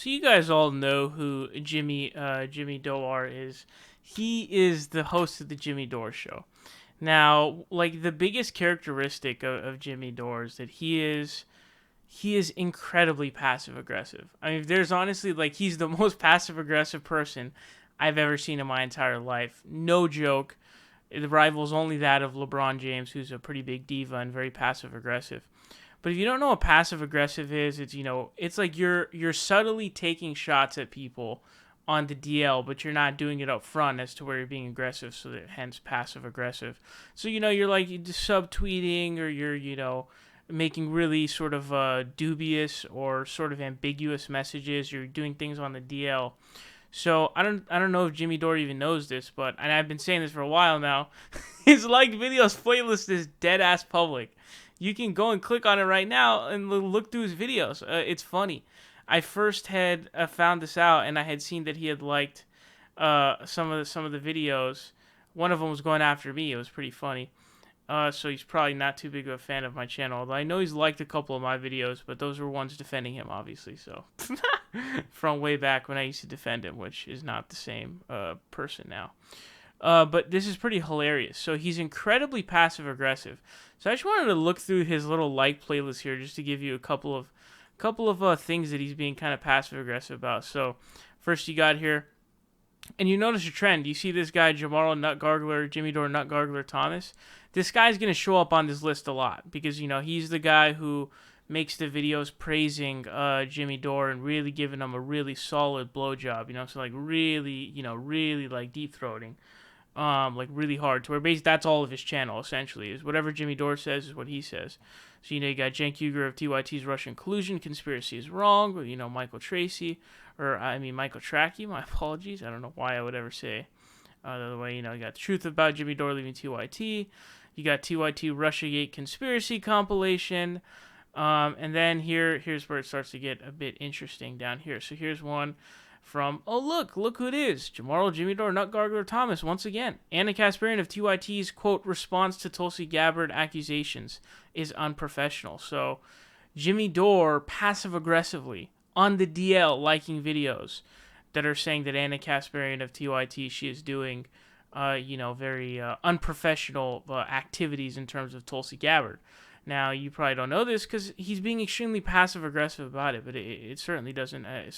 So you guys all know who Jimmy Dore is. He is the host of the Jimmy Dore Show. Now, like the biggest characteristic of Jimmy Dore is that he is incredibly passive aggressive. I mean, there's honestly like he's the most passive aggressive person I've ever seen in my entire life. No joke. The rival's only that of LeBron James, who's a pretty big diva and very passive aggressive. But if you don't know what passive aggressive is, it's like you're subtly taking shots at people on the DL, but you're not doing it up front as to where you're being aggressive, so that hence passive aggressive. So you're like subtweeting, or you're making really sort of dubious or sort of ambiguous messages. You're doing things on the DL. So I don't know if Jimmy Dore even knows this, and I've been saying this for a while now. His liked videos playlist is dead ass public. You can go and click on it right now and look through his videos. It's funny. I first had found this out, and I had seen that he had liked some of the videos. One of them was going after me. It was pretty funny. So he's probably not too big of a fan of my channel. Although I know he's liked a couple of my videos, but those were ones defending him, obviously. So from way back when I used to defend him, which is not the same person now. But this is pretty hilarious. So he's incredibly passive aggressive. So I just wanted to look through his little like playlist here just to give you a couple of things that he's being kind of passive aggressive about. So first you got here, and you notice a trend. You see this guy Jimmy Dore Nut Gargler Thomas. This guy's gonna show up on this list a lot because he's the guy who makes the videos praising Jimmy Dore and really giving him a really solid blowjob. So like really like deep throating. Like really hard to where basically that's all of his channel essentially is whatever Jimmy Dore says is what he says. So you got Cenk Uygur of TYT's Russian collusion conspiracy is wrong. Michael Tracy, Michael Tracky. My apologies. I don't know why I would ever say the other way. You got the truth about Jimmy Dore leaving TYT. You got TYT Russiagate conspiracy compilation. And then here's where it starts to get a bit interesting down here. So here's one from, look who it is. Jimmy Dore Nut Gargler Thomas once again. Anna Kasparian of TYT's, quote, response to Tulsi Gabbard accusations is unprofessional. So Jimmy Dore passive-aggressively on the DL liking videos that are saying that Anna Kasparian of TYT, she is doing, very unprofessional activities in terms of Tulsi Gabbard. Now, you probably don't know this because he's being extremely passive-aggressive about it, but it certainly doesn't. It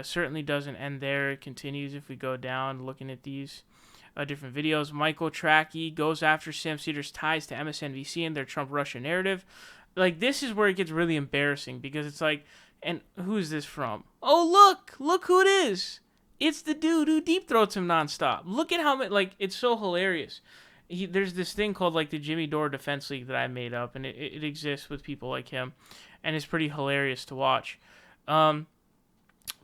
certainly doesn't end there. It continues if we go down looking at these different videos. Michael Tracky goes after Sam Seder's ties to MSNBC and their Trump-Russia narrative. Like, this is where it gets really embarrassing because it's like, and who's this from? Oh, look who it is. It's the dude who deep throats him nonstop. Look at how much, like, it's so hilarious. There's this thing called like the Jimmy Dore Defense League that I made up, and it exists with people like him, and it's pretty hilarious to watch. But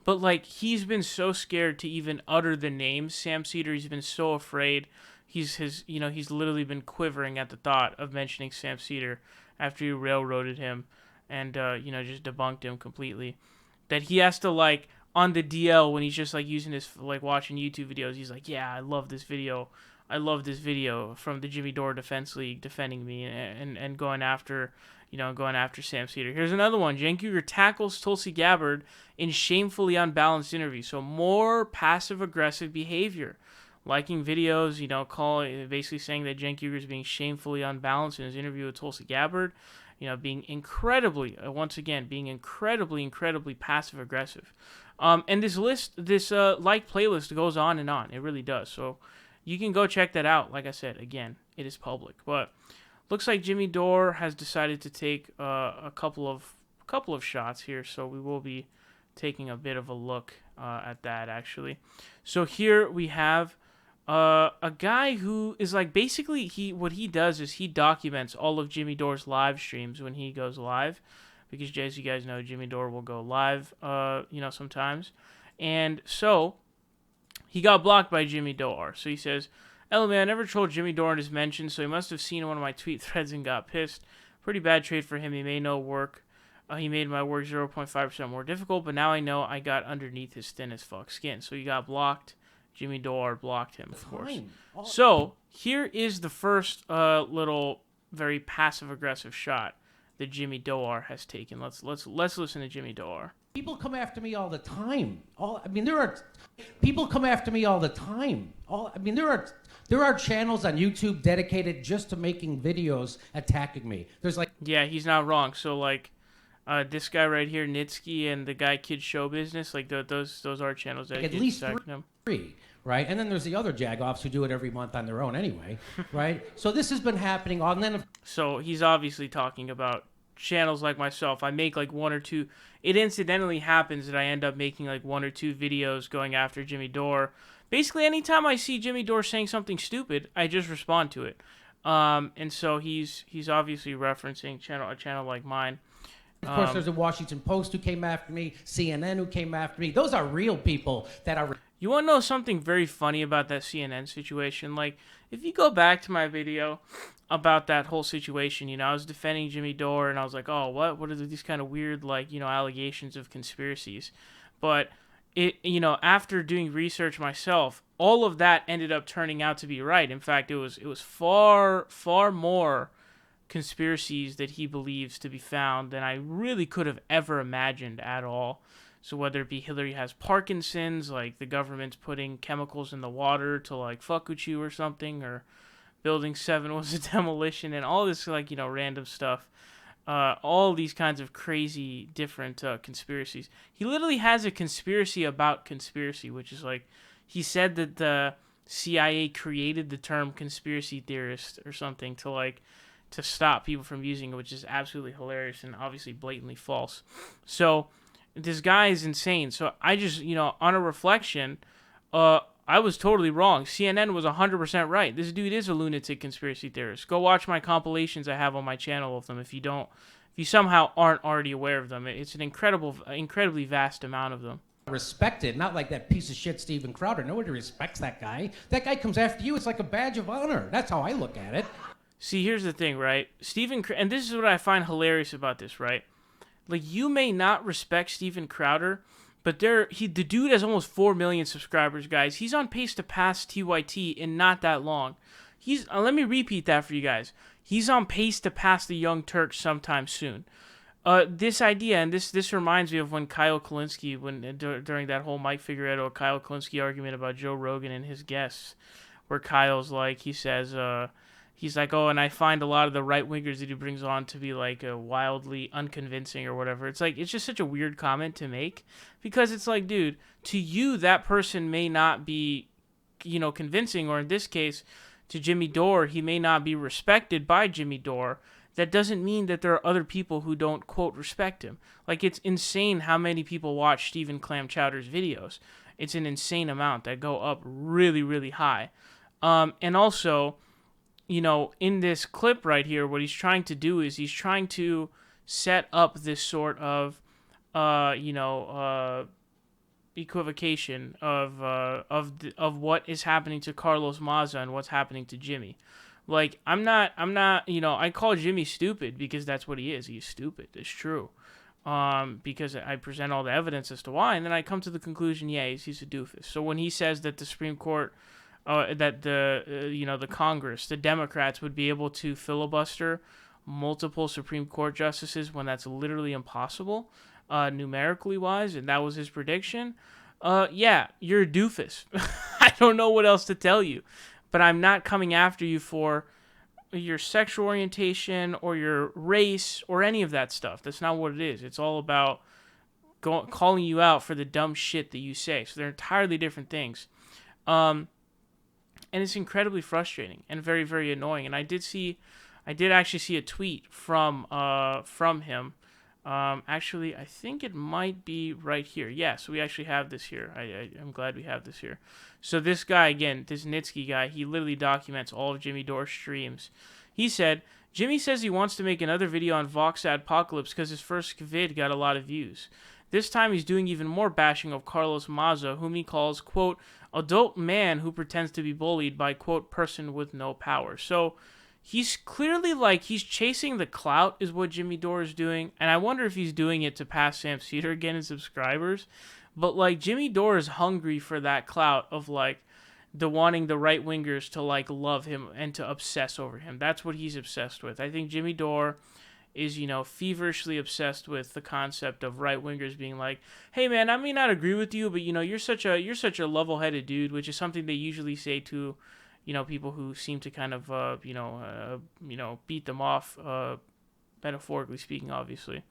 like he's been so scared to even utter the name Sam Seder. He's been so afraid. He's literally been quivering at the thought of mentioning Sam Seder after you railroaded him, and just debunked him completely. That he has to like on the DL when he's just like using his like watching YouTube videos. He's like, yeah, I love this video from the Jimmy Dore Defense League defending me and going after Sam Seder. Here's another one. Cenk Uygur tackles Tulsi Gabbard in shamefully unbalanced interview. So more passive-aggressive behavior. Liking videos, basically saying that Cenk Uygur is being shamefully unbalanced in his interview with Tulsi Gabbard. Being incredibly passive-aggressive. And this like playlist goes on and on. It really does. So you can go check that out. Like I said, again, it is public. But looks like Jimmy Dore has decided to take a couple of shots here. So we will be taking a bit of a look at that, actually. So here we have a guy who is like basically what he does is he documents all of Jimmy Dore's live streams when he goes live. Because as you guys know, Jimmy Dore will go live, sometimes. And so he got blocked by Jimmy Dore. So he says, man, I never trolled Jimmy Dore in his mentions, so he must have seen one of my tweet threads and got pissed. Pretty bad trade for him. He made no work. He made my work 0.5% more difficult, but now I know I got underneath his thin as fuck skin. So he got blocked. Jimmy Dore blocked him, of course. So here is the first little very passive-aggressive shot that Jimmy Dore has taken. Let's listen to Jimmy Dore. People come after me all the time. There are people come after me all the time. There are channels on YouTube dedicated just to making videos attacking me. There's like Yeah, he's not wrong. So like, this guy right here, Nitsky, and the guy Kid Show Business, like those are channels at dedicated least to attacking him. three, right? And then there's the other jagoffs who do it every month on their own anyway, right? So this has been happening on. Then So he's obviously talking about channels like myself. I make like one or two. It incidentally happens that I end up making like one or two videos going after Jimmy Dore. Basically, anytime I see Jimmy Dore saying something stupid, I just respond to it. And so he's obviously referencing a channel like mine. of course, there's the Washington Post who came after me, CNN who came after me. Those are real people that are. You want to know something very funny about that CNN situation? Like, if you go back to my video about that whole situation, I was defending Jimmy Dore, and I was like, oh, what are these kind of weird, like, allegations of conspiracies? But after doing research myself, all of that ended up turning out to be right. In fact, it was far, far more conspiracies that he believes to be found than I really could have ever imagined at all. So whether it be Hillary has Parkinson's, like the government's putting chemicals in the water to like fuck with you or something, or Building 7 was a demolition, and all this like random stuff. All these kinds of crazy different conspiracies. He literally has a conspiracy about conspiracy, which is like he said that the CIA created the term conspiracy theorist or something to stop people from using it, which is absolutely hilarious and obviously blatantly false. So this guy is insane. So I just, on a reflection, I was totally wrong. CNN was 100% right. This dude is a lunatic conspiracy theorist. Go watch my compilations I have on my channel of them if you somehow aren't already aware of them. It's an incredibly vast amount of them. Respected, not like that piece of shit Steven Crowder. Nobody respects that guy. That guy comes after you. It's like a badge of honor. That's how I look at it. See, here's the thing, right? And this is what I find hilarious about this, right? Like, you may not respect Steven Crowder, but the dude has almost 4 million subscribers, guys. He's on pace to pass TYT in not that long. Let me repeat that for you guys. He's on pace to pass the Young Turks sometime soon. This idea, and this reminds me of when Kyle Kulinski, during that whole Mike Figueredo, Kyle Kulinski argument about Joe Rogan and his guests, where Kyle's like, he says, he's like, oh, and I find a lot of the right-wingers that he brings on to be, like, wildly unconvincing or whatever. It's like, it's just such a weird comment to make. Because it's like, dude, to you, that person may not be, convincing. Or in this case, to Jimmy Dore, he may not be respected by Jimmy Dore. That doesn't mean that there are other people who don't, quote, respect him. Like, it's insane how many people watch Stephen Clam Chowder's videos. It's an insane amount that go up really, really high. And also, in this clip right here, what he's trying to do is he's trying to set up this sort of, equivocation of what is happening to Carlos Maza and what's happening to Jimmy. Like, I'm not, I call Jimmy stupid because that's what he is. He's stupid. It's true. Because I present all the evidence as to why, and then I come to the conclusion, he's a doofus. So when he says that the Supreme Court, that the Congress, the Democrats would be able to filibuster multiple Supreme Court justices when that's literally impossible, numerically wise, and that was his prediction. You're a doofus. I don't know what else to tell you, but I'm not coming after you for your sexual orientation or your race or any of that stuff. That's not what it is. It's all about calling you out for the dumb shit that you say. So they're entirely different things. And it's incredibly frustrating and very, very annoying. And I did actually see a tweet from him. Actually, I think it might be right here. Yes, we actually have this here. I'm glad we have this here. So this guy, again, this Nitsky guy, he literally documents all of Jimmy Dore's streams. He said, Jimmy says he wants to make another video on Vox Adpocalypse because his first vid got a lot of views. This time he's doing even more bashing of Carlos Maza, whom he calls, quote, adult man who pretends to be bullied by, quote, person with no power. So he's clearly he's chasing the clout is what Jimmy Dore is doing. And I wonder if he's doing it to pass Sam Seder again in subscribers. But Jimmy Dore is hungry for that clout of the wanting the right wingers to love him and to obsess over him. That's what he's obsessed with. I think Jimmy Dore is, feverishly obsessed with the concept of right wingers being like, "Hey man, I may not agree with you, but you're such a level-headed dude," which is something they usually say to, people who seem to kind of beat them off, metaphorically speaking, obviously,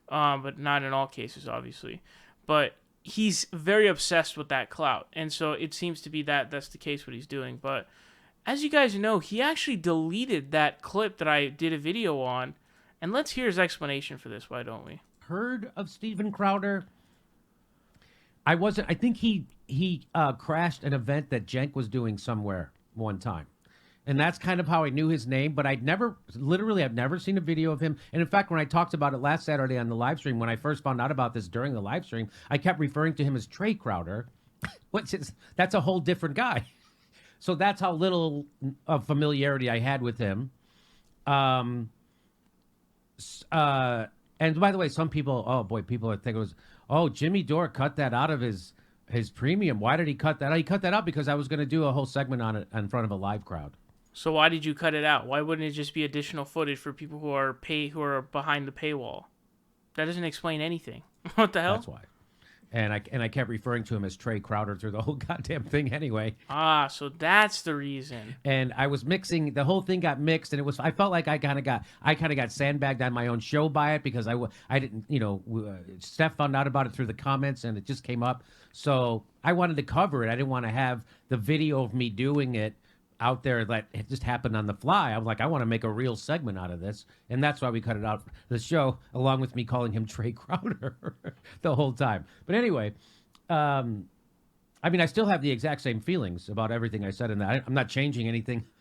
but not in all cases, obviously. But he's very obsessed with that clout, and so it seems to be that that's the case what he's doing. But as you guys know, he actually deleted that clip that I did a video on. And let's hear his explanation for this. Why don't we? Heard of Steven Crowder? I think he crashed an event that Cenk was doing somewhere one time. And that's kind of how I knew his name, but I've never seen a video of him. And in fact, when I talked about it last Saturday on the live stream, when I first found out about this during the live stream, I kept referring to him as Trey Crowder, that's a whole different guy. So that's how little of familiarity I had with him. And by the way, some people, people think it was, Jimmy Dore cut that out of his premium. Why did he cut that out? He cut that out because I was going to do a whole segment on it in front of a live crowd. So why did you cut it out? Why wouldn't it just be additional footage for people who are behind the paywall? That doesn't explain anything. What the hell? That's why. And I kept referring to him as Trey Crowder through the whole goddamn thing anyway. So that's the reason. And I was mixing, the whole thing got mixed, and I felt like I kind of got sandbagged on my own show by it because I didn't, Steph found out about it through the comments and it just came up. So I wanted to cover it. I didn't want to have the video of me doing it out there that it just happened on the fly. I was like, I want to make a real segment out of this. And that's why we cut it out the show, along with me calling him Trey Crowder the whole time. But anyway, I still have the exact same feelings about everything I said in that. I'm not changing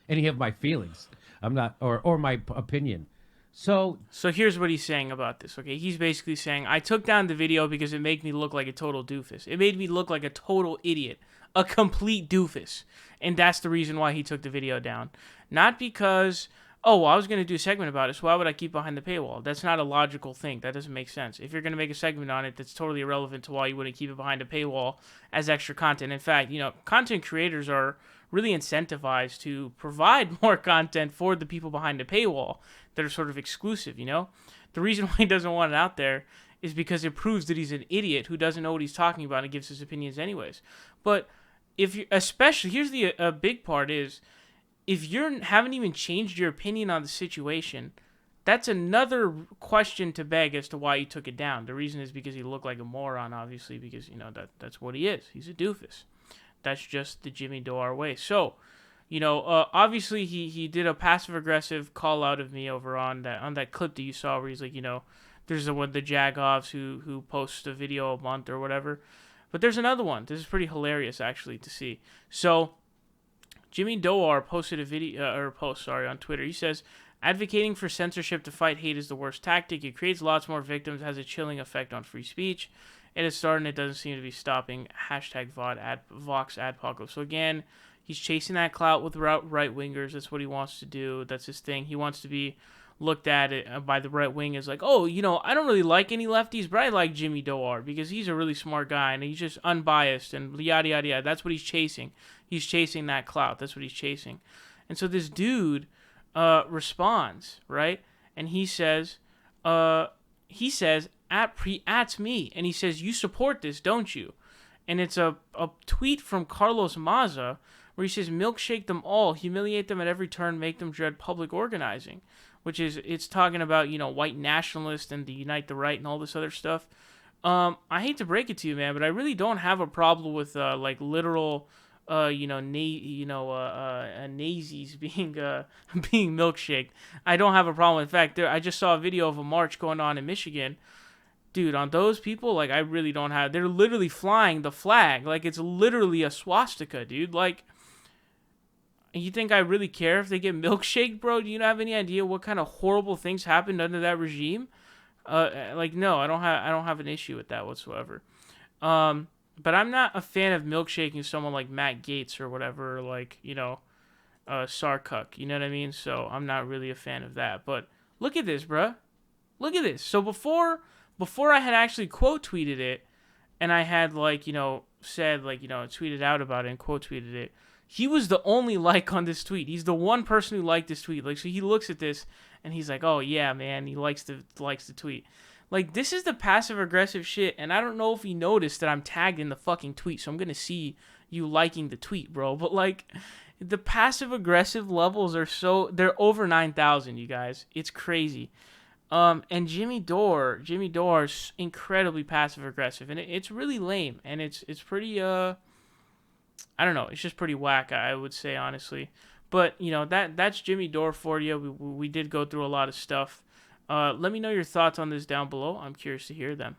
any of my feelings. I'm not, or my opinion. So here's what he's saying about this, okay? He's basically saying, I took down the video because it made me look like a total doofus. It made me look like a total idiot, a complete doofus. And that's the reason why he took the video down. Not because, I was going to do a segment about it, so why would I keep behind the paywall? That's not a logical thing. That doesn't make sense. If you're going to make a segment on it, that's totally irrelevant to why you wouldn't keep it behind a paywall as extra content. In fact, content creators are really incentivized to provide more content for the people behind the paywall that are sort of exclusive, The reason why he doesn't want it out there is because it proves that he's an idiot who doesn't know what he's talking about and gives his opinions anyways. But if you, especially, here's the big part is, if you haven't even changed your opinion on the situation, that's another question to beg as to why you took it down. The reason is because he looked like a moron, obviously, because, that's what he is. He's a doofus. That's just the Jimmy Dore way. So, obviously he did a passive-aggressive call-out of me over on that clip that you saw where he's like, there's the Jagoffs who post a video a month or whatever. But there's another one. This is pretty hilarious, actually, to see. So, Jimmy Dore posted a video, on Twitter. He says, advocating for censorship to fight hate is the worst tactic. It creates lots more victims, has a chilling effect on free speech. It has started and it doesn't seem to be stopping. Hashtag Vox Adpocalypse. So again, he's chasing that clout with right-wingers. That's what he wants to do. That's his thing. He wants to be looked at by the right wing as like, I don't really like any lefties, but I like Jimmy Dore because he's a really smart guy and he's just unbiased and yada, yada, yada. That's what he's chasing. He's chasing that clout. That's what he's chasing. And so this dude responds, right? And he says, ats me, and he says, you support this, don't you? And it's a tweet from Carlos Maza where he says, milkshake them all, humiliate them at every turn, make them dread public organizing, which is, it's talking about, white nationalists and the unite the right and all this other stuff. I hate to break it to you, man, but I really don't have a problem with literal nazis being milkshaked. I don't have a problem. In fact, I just saw a video of a march going on in Michigan. Dude, on those people, I really don't have... They're literally flying the flag. It's literally a swastika, dude. You think I really care if they get milkshaked, bro? Do you have any idea what kind of horrible things happened under that regime? No, I don't have an issue with that whatsoever. But I'm not a fan of milkshaking someone like Matt Gaetz or whatever, Sarkuk. You know what I mean? So I'm not really a fan of that. But look at this, bruh. Look at this. So before I had actually quote tweeted it, and I had said tweeted out about it and quote tweeted it, he was the only like on this tweet. He's the one person who liked this tweet. So he looks at this and he's like, "Oh yeah, man, he likes to tweet." Like, this is the passive aggressive shit, and I don't know if he noticed that I'm tagged in the fucking tweet, so I'm gonna see you liking the tweet, bro. But like, the passive aggressive levels are they're over 9,000, you guys. It's crazy. And Jimmy Dore's incredibly passive aggressive, and it's really lame, and it's pretty I don't know, it's just pretty whack, I would say, honestly. But that's Jimmy Dore for you. We did go through a lot of stuff. Let me know your thoughts on this down below. I'm curious to hear them.